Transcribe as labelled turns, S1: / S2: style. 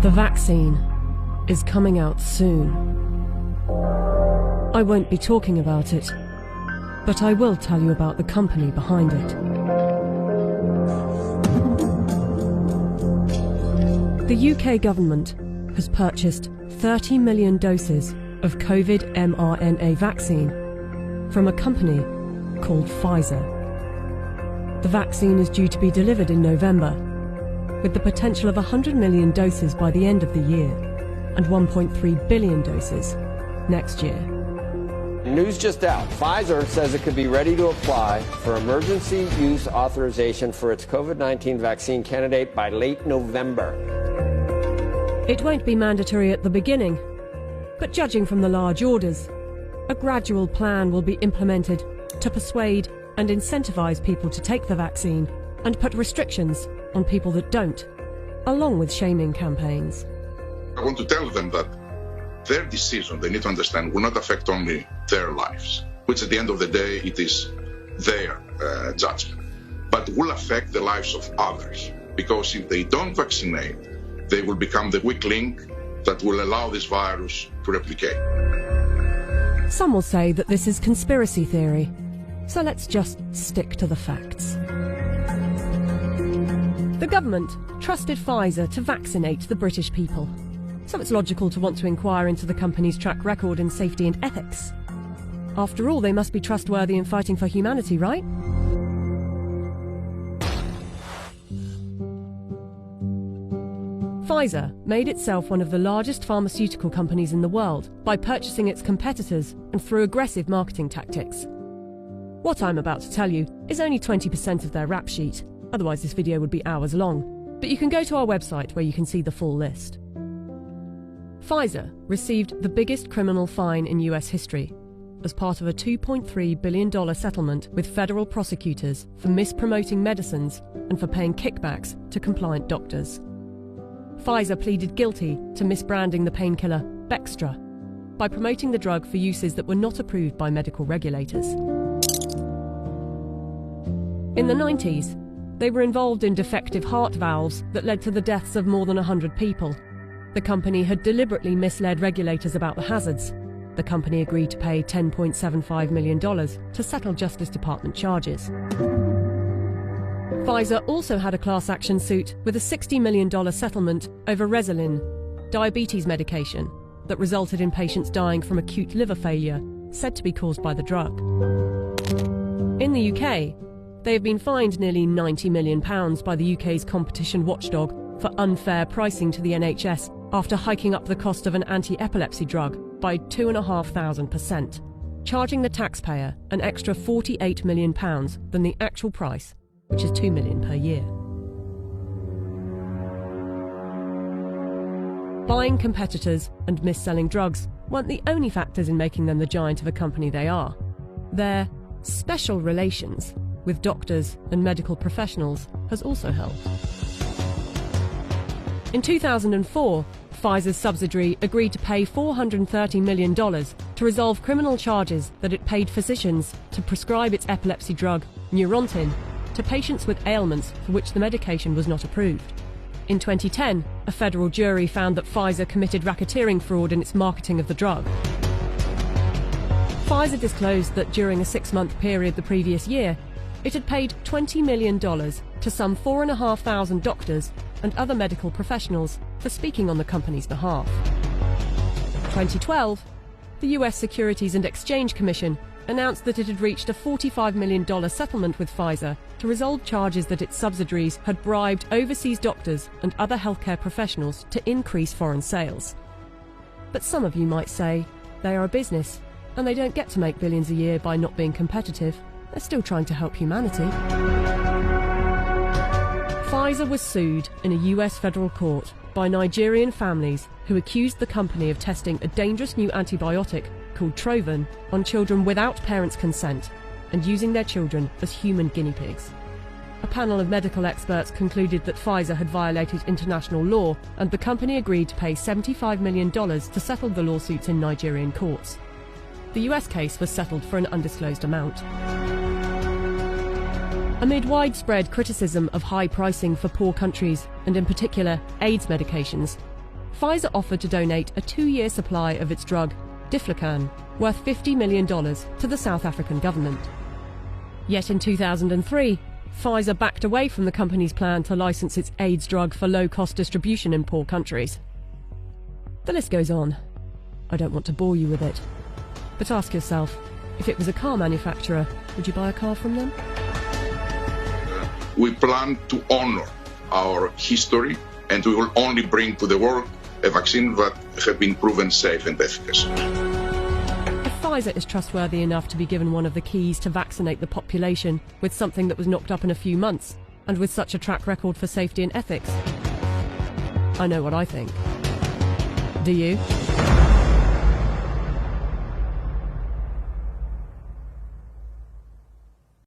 S1: The vaccine is coming out soon. I won't be talking about it, but I will tell you about the company behind it. The UK government has purchased 30 million doses of COVID mRNA vaccine from a company called Pfizer. The vaccine is due to be delivered in November, with the potential of 100 million doses by the end of the year and 1.3 billion doses next year.
S2: News just out. Pfizer says it could be ready to apply for emergency use authorization for its COVID-19 vaccine candidate by late November.
S1: It won't be mandatory at the beginning, but judging from the large orders, a gradual plan will be implemented to persuade and incentivize people to take the vaccine and put restrictions on people that don't, along with shaming campaigns.
S3: I want to tell them that their decision, they need to understand, will not affect only their lives, which at the end of the day, it is their judgment, but will affect the lives of others. Because if they don't vaccinate, they will become the weak link that will allow this virus to replicate.
S1: Some will say that this is conspiracy theory, so let's just stick to the facts. The government trusted Pfizer to vaccinate the British people, so it's logical to want to inquire into the company's track record in safety and ethics. After all, they must be trustworthy in fighting for humanity, right? Pfizer made itself one of the largest pharmaceutical companies in the world by purchasing its competitors and through aggressive marketing tactics. What I'm about to tell you is only 20% of their rap sheet. Otherwise this video would be hours long, but you can go to our website where you can see the full list. Pfizer received the biggest criminal fine in US history as part of a $2.3 billion settlement with federal prosecutors for mispromoting medicines and for paying kickbacks to compliant doctors. Pfizer pleaded guilty to misbranding the painkiller Bextra by promoting the drug for uses that were not approved by medical regulators. In the 90s, they were involved in defective heart valves that led to the deaths of more than 100 people. The company had deliberately misled regulators about the hazards. The company agreed to pay $10.75 million to settle Justice Department charges. Pfizer also had a class action suit with a $60 million settlement over Resolin, diabetes medication, that resulted in patients dying from acute liver failure, said to be caused by the drug. In the UK, they have been fined nearly £90 million by the UK's competition watchdog for unfair pricing to the NHS after hiking up the cost of an anti-epilepsy drug by 2,500%, charging the taxpayer an extra £48 million than the actual price, which is $2 million per year. Buying competitors and mis-selling drugs weren't the only factors in making them the giant of a company they are. Their special relations with doctors and medical professionals has also helped. In 2004, Pfizer's subsidiary agreed to pay $430 million to resolve criminal charges that it paid physicians to prescribe its epilepsy drug, Neurontin, to patients with ailments for which the medication was not approved. In 2010, a federal jury found that Pfizer committed racketeering fraud in its marketing of the drug. Pfizer disclosed that during a 6-month period the previous year, it had paid $20 million to some 4,500 doctors and other medical professionals for speaking on the company's behalf. In 2012, the US Securities and Exchange Commission announced that it had reached a $45 million settlement with Pfizer to resolve charges that its subsidiaries had bribed overseas doctors and other healthcare professionals to increase foreign sales. But some of you might say they are a business and they don't get to make billions a year by not being competitive. They're still trying to help humanity. Pfizer was sued in a US federal court by Nigerian families who accused the company of testing a dangerous new antibiotic called Trovan on children without parents' consent and using their children as human guinea pigs. A panel of medical experts concluded that Pfizer had violated international law, and the company agreed to pay $75 million to settle the lawsuits in Nigerian courts. The US case was settled for an undisclosed amount. Amid widespread criticism of high pricing for poor countries, and in particular AIDS medications, Pfizer offered to donate a 2-year supply of its drug, Diflucan, worth $50 million to the South African government. Yet in 2003, Pfizer backed away from the company's plan to license its AIDS drug for low-cost distribution in poor countries. The list goes on. I don't want to bore you with it. But ask yourself, if it was a car manufacturer, would you buy a car from them?
S3: We plan to honor our history, and we will only bring to the world a vaccine that has been proven safe and efficacious.
S1: If Pfizer is trustworthy enough to be given one of the keys to vaccinate the population with something that was knocked up in a few months, and with such a track record for safety and ethics, I know what I think. Do you?